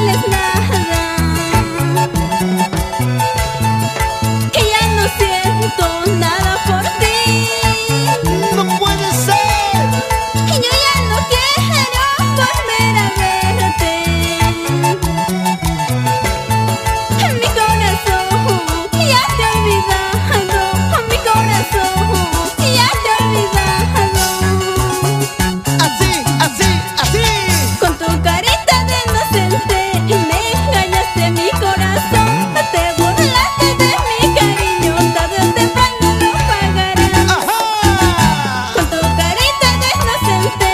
vales nada, que ya no siento nada por ti. ¡No puede ser! Y yo ya no quiero volver a verte. Mi corazón ya te ha olvidado, mi corazón ya te ha olvidado. Así, así, así. Con tu carita de inocente me engañaste mi corazón. Te burlaste de mi cariño, tarde o temprano lo pagarás. ¡Ajá! Con tu carita de inocente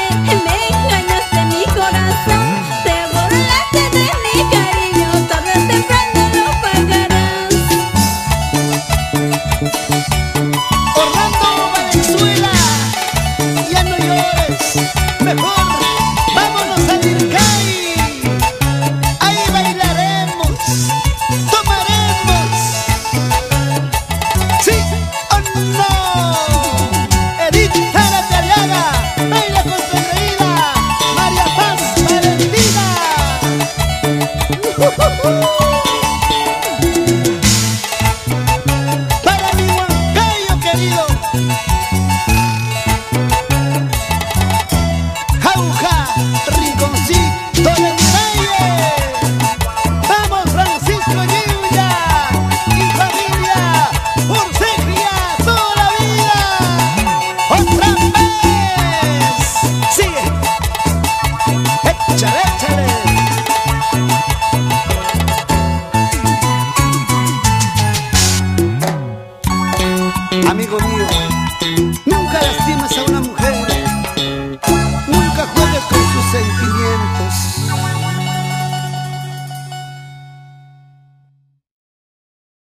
me engañaste mi corazón. Te burlaste de mi cariño, tarde o temprano lo pagarás. Orlando Valenzuela, ya no llores, mejor vámonos al Ircay. Ahí bailaremos, tomaremos. ¿Sí o no? Edith Zárate Aliaga, baila con tu reída, María Paz Valentina. Para mi Huancayo querido, Jauja, rinconcito del valle. Vamos Francisco Yuya y familia, Ursegia toda la vida. Otra vez, sigue, échale, échale. Amigo mío, nunca lastimes a una mujer, nunca juegues con sus sentimientos.